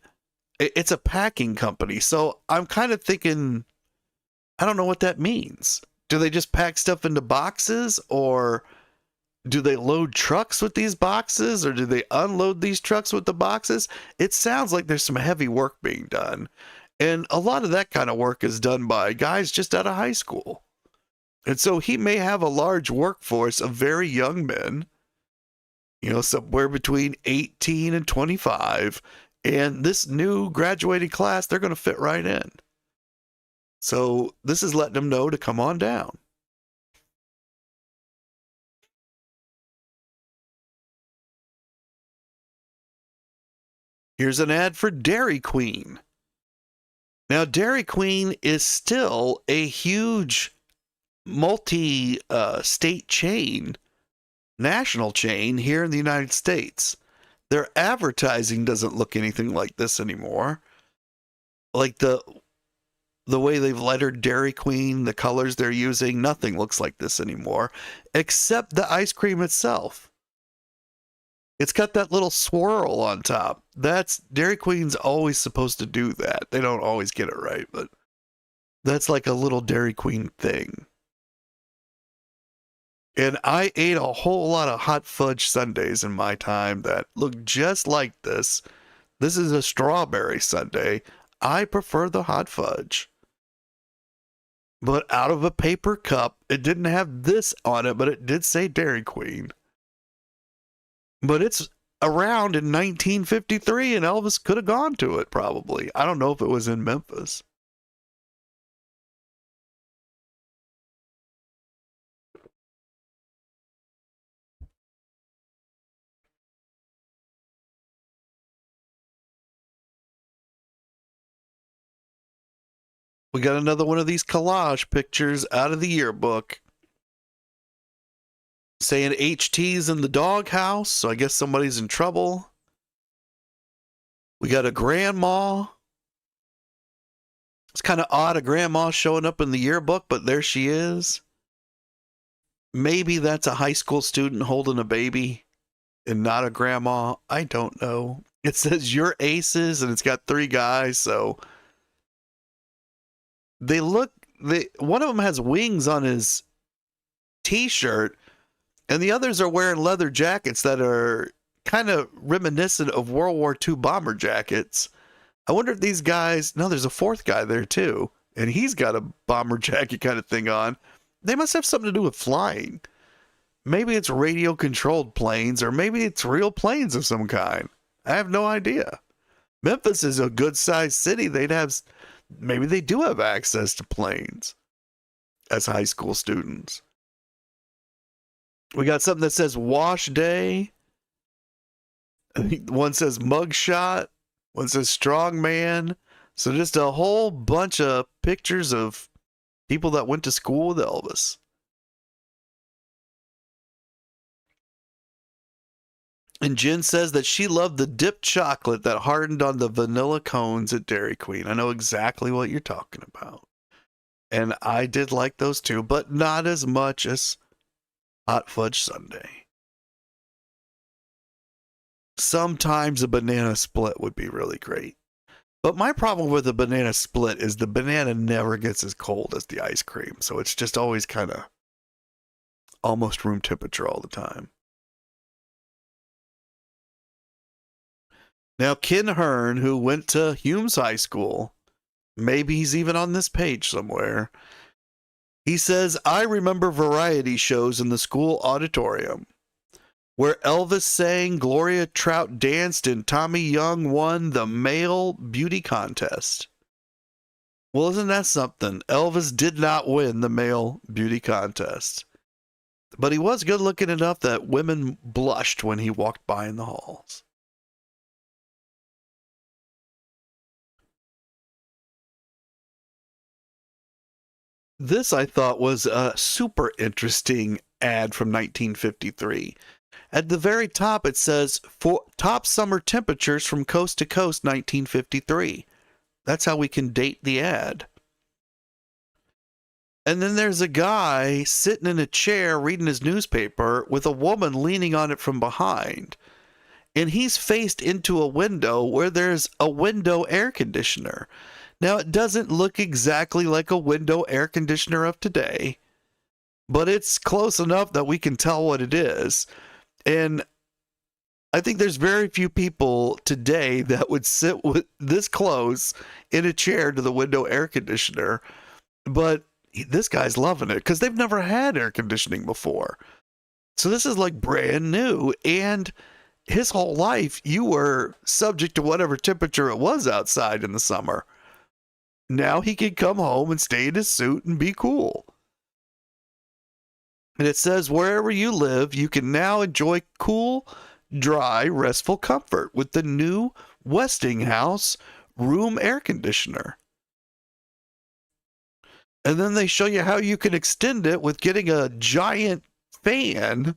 it's a packing company. So I'm kind of thinking, I don't know what that means. Do they just pack stuff into boxes, or do they load trucks with these boxes, or do they unload these trucks with the boxes? It sounds like there's some heavy work being done. And a lot of that kind of work is done by guys just out of high school. And so he may have a large workforce of very young men, somewhere between 18 and 25. And this new graduating class, they're going to fit right in. So this is letting them know to come on down. Here's an ad for Dairy Queen. Now, Dairy Queen is still a huge multi-state chain, national chain here in the United States. Their advertising doesn't look anything like this anymore. Like the way they've lettered Dairy Queen, the colors they're using, nothing looks like this anymore, except the ice cream itself. It's got that little swirl on top. That's Dairy Queen's always supposed to do that. They don't always get it right, but that's like a little Dairy Queen thing. And I ate a whole lot of hot fudge sundaes in my time that look just like this. This is a strawberry sundae. I prefer the hot fudge. But out of a paper cup, it didn't have this on it, but it did say Dairy Queen. But it's around in 1953, and Elvis could have gone to it probably. I don't know if it was in Memphis. We got another one of these collage pictures out of the yearbook saying HT's in the doghouse, so I guess somebody's in trouble. We got a grandma. It's kind of odd, a grandma showing up in the yearbook, but there she is. Maybe that's a high school student holding a baby and not a grandma. I don't know. It says your aces, and it's got 3 guys, so one of them has wings on his t-shirt, and the others are wearing leather jackets that are kind of reminiscent of World War II bomber jackets. I wonder if these guys, no, there's a 4th guy there too, and he's got a bomber jacket kind of thing on. They must have something to do with flying. Maybe it's radio controlled planes, or maybe it's real planes of some kind. I have no idea. Memphis is a good sized city. Maybe they do have access to planes as high school students. We got something that says wash day. One says mugshot. One says strong man. So just a whole bunch of pictures of people that went to school with Elvis. And Jen says that she loved the dipped chocolate that hardened on the vanilla cones at Dairy Queen. I know exactly what you're talking about. And I did like those too, but not as much as hot fudge sundae. Sometimes a banana split would be really great. But my problem with a banana split is the banana never gets as cold as the ice cream. So it's just always kind of almost room temperature all the time. Now, Ken Hearn, who went to Humes High School, maybe he's even on this page somewhere. He says, I remember variety shows in the school auditorium where Elvis sang, Gloria Trout danced, and Tommy Young won the male beauty contest. Well, isn't that something? Elvis did not win the male beauty contest, but he was good looking enough that women blushed when he walked by in the halls. This I thought was a super interesting ad from 1953. At the very top, it says, for top summer temperatures from coast to coast 1953. That's how we can date the ad. And then there's a guy sitting in a chair reading his newspaper with a woman leaning on it from behind. And he's faced into a window where there's a window air conditioner. Now, it doesn't look exactly like a window air conditioner of today, but it's close enough that we can tell what it is. And I think there's very few people today that would sit with this close in a chair to the window air conditioner, but this guy's loving it because they've never had air conditioning before. So this is like brand new, and his whole life you were subject to whatever temperature it was outside in the summer. Now he can come home and stay in his suit and be cool. And it says, wherever you live, you can now enjoy cool, dry, restful comfort with the new Westinghouse room air conditioner. And then they show you how you can extend it with getting a giant fan.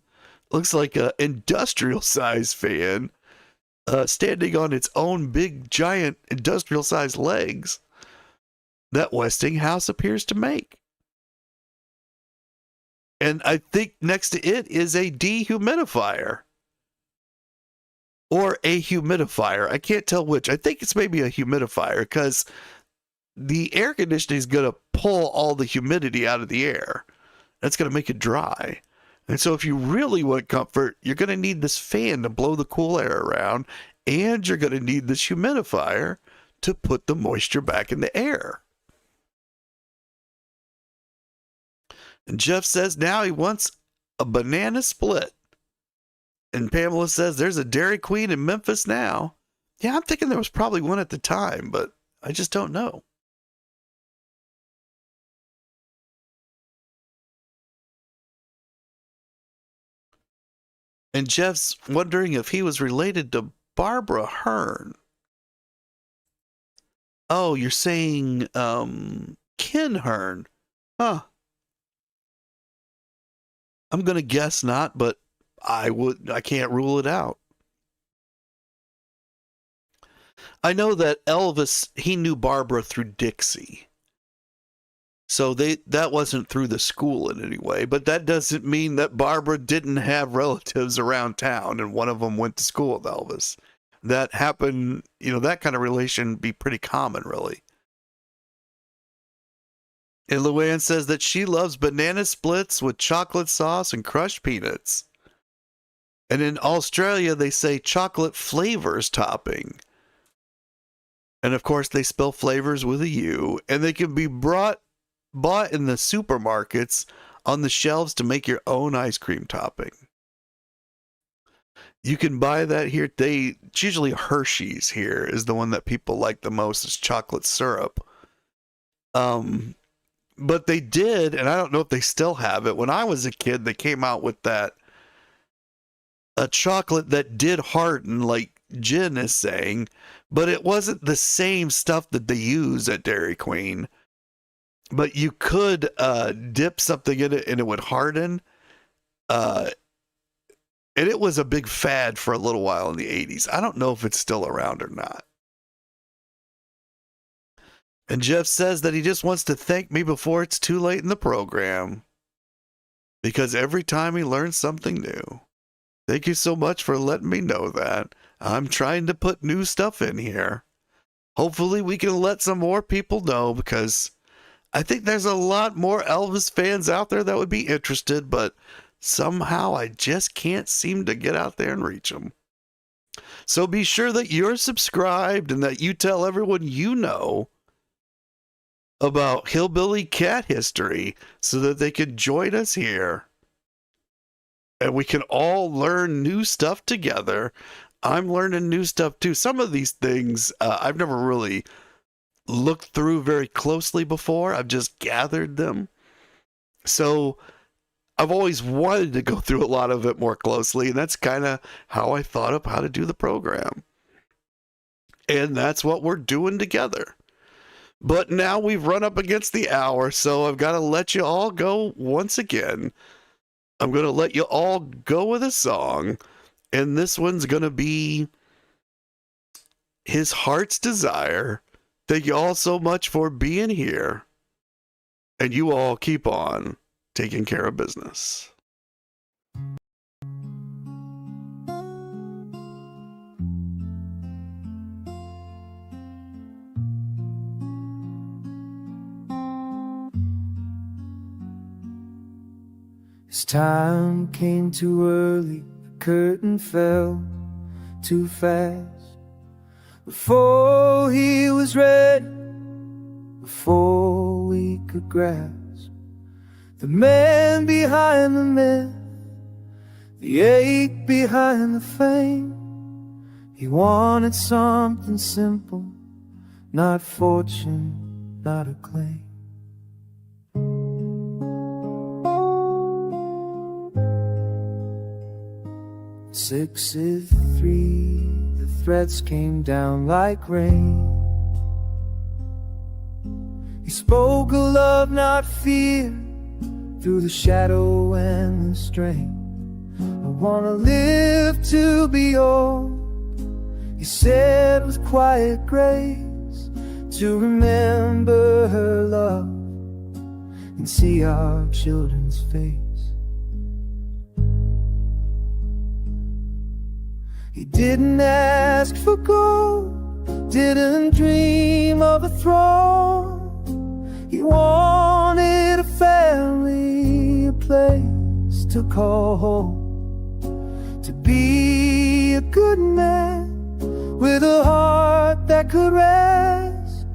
Looks like an industrial size fan, standing on its own big, giant industrial size legs that Westinghouse appears to make. And I think next to it is a dehumidifier. Or a humidifier. I can't tell which. I think it's maybe a humidifier because the air conditioning is going to pull all the humidity out of the air. That's going to make it dry. And so if you really want comfort, you're going to need this fan to blow the cool air around, and you're going to need this humidifier to put the moisture back in the air. And Jeff says now he wants a banana split. And Pamela says there's a Dairy Queen in Memphis now. Yeah, I'm thinking there was probably one at the time, but I just don't know. And Jeff's wondering if he was related to Barbara Hearn. Oh, you're saying Ken Hearn. Huh. I'm going to guess not, but I can't rule it out. I know that Elvis, he knew Barbara through Dixie. So that wasn't through the school in any way, but that doesn't mean that Barbara didn't have relatives around town and one of them went to school with Elvis. That happened, that kind of relation be pretty common, really. And Luann says that she loves banana splits with chocolate sauce and crushed peanuts. And in Australia, they say chocolate flavors topping. And of course, they spell flavors with a U, and they can be bought in the supermarkets on the shelves to make your own ice cream topping. You can buy that here. It's usually Hershey's here is the one that people like the most, is chocolate syrup. But they did, and I don't know if they still have it. When I was a kid, they came out with a chocolate that did harden, like Jen is saying, but it wasn't the same stuff that they use at Dairy Queen. But you could dip something in it and it would harden. And it was a big fad for a little while in the 80s. I don't know if it's still around or not. And Jeff says that he just wants to thank me before it's too late in the program, because every time he learns something new. Thank you so much for letting me know that. I'm trying to put new stuff in here. Hopefully we can let some more people know, because I think there's a lot more Elvis fans out there that would be interested, but somehow I just can't seem to get out there and reach them. So be sure that you're subscribed and that you tell everyone you know about Hillbilly cat history so that they can join us here. And we can all learn new stuff together. I'm learning new stuff too. Some of these things I've never really looked through very closely before. I've just gathered them. So I've always wanted to go through a lot of it more closely, and that's kind of how I thought of how to do the program. And that's what we're doing together. But now we've run up against the hour, so I've got to let you all go once again. I'm going to let you all go with a song, and this one's going to be His Heart's Desire. Thank you all so much for being here, and you all keep on taking care of business. His time came too early, the curtain fell too fast. Before he was ready, before we could grasp the man behind the myth, the ache behind the fame. He wanted something simple, not fortune, not acclaim. Six-3, the threats came down like rain. He spoke of love, not fear, through the shadow and the strain. I wanna live to be old, he said with quiet grace, to remember her love and see our children's face. He didn't ask for gold, didn't dream of a throne. He wanted a family, a place to to call home. To be a good man with a heart that could rest,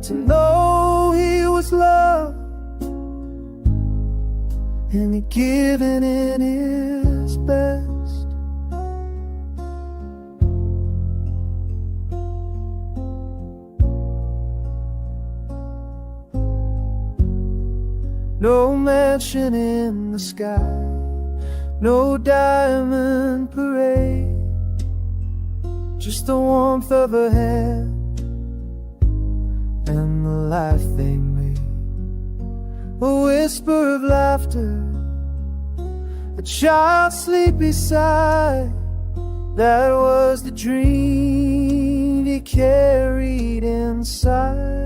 to know he was loved and he given in his best. No mansion in the sky, no diamond parade, just the warmth of a hand and the life they made. A whisper of laughter, a child sleep beside. That was the dream he carried inside.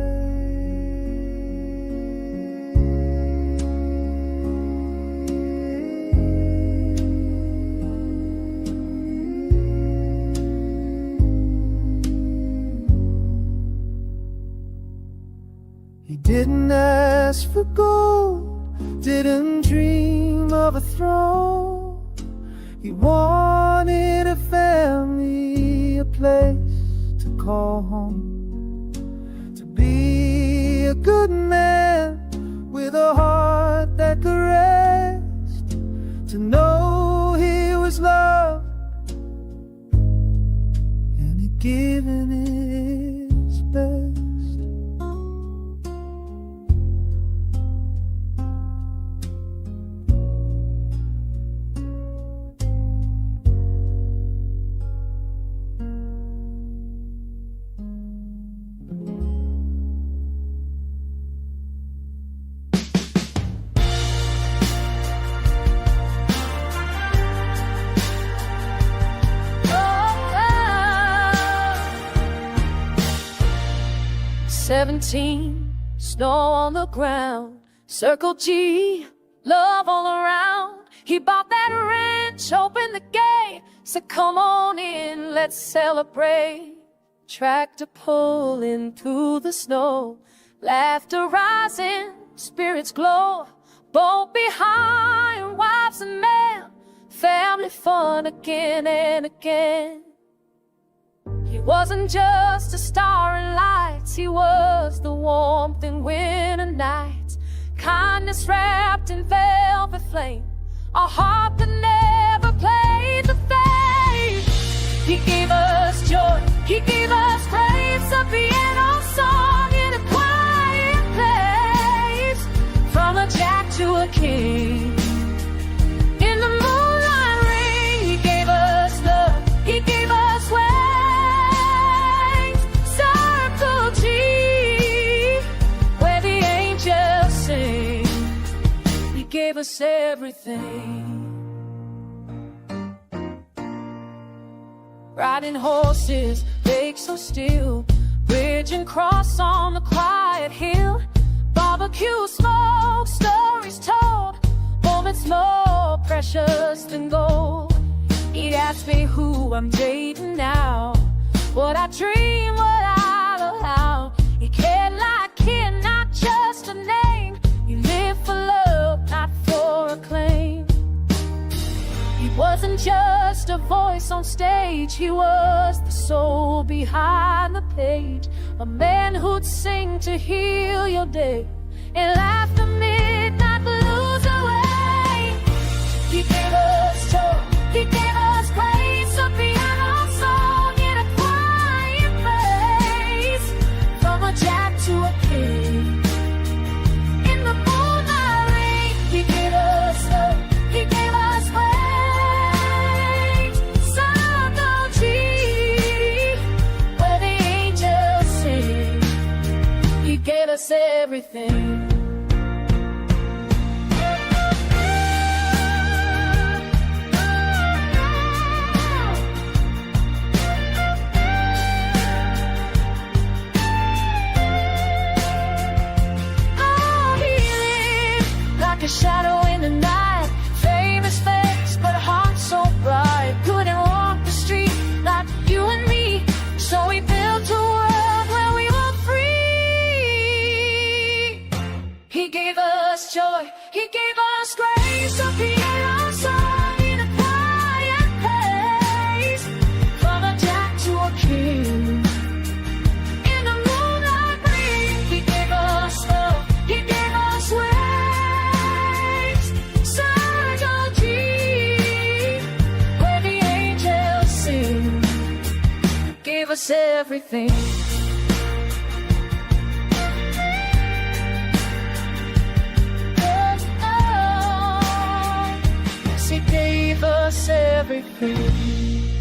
He didn't ask for gold, didn't dream of a throne. He wanted a family, a place to call home. To be a good man with a heart that could rest, to know he was loved and he'd given his best. Snow on the ground, Circle G, love all around. He bought that ranch, opened the gate, said come on in, let's celebrate. Tractor pulling through the snow, laughter rising, spirits glow. Boat behind, wives and men, family fun again and again. He wasn't just a star in lights, he was the warmth in winter nights. Kindness wrapped in velvet flame, a heart that never played the fame. He gave us joy, he gave us grace, a piano song in a quiet place. From a jack to a king, in the moonlight ring, he gave us love, he gave us way. Gave us everything. Riding horses, lake so still, bridge and cross on the quiet hill. Barbecue smoke, stories told, moments more precious than gold. He'd ask me who I'm dating now, what I dream, what I'll allow. He cared like kin, not just a name. He lived for love, not for acclaim. He wasn't just a voice on stage, he was the soul behind the page. A man who'd sing to heal your day and laugh at midnight, lose away. He gave us joy, he gave us grace, a piano song in a quiet place. From a jack to a king, in the moonlight rain, he gave us love, he gave us wings. Circle G, where the angels sing. He gave us everything. A shadow in the night, famous face, but heart so bright. Couldn't walk the street like you and me, so we built a world where we were free. He gave us joy, he gave us grace, a piano us everything. Yes, he gave us everything.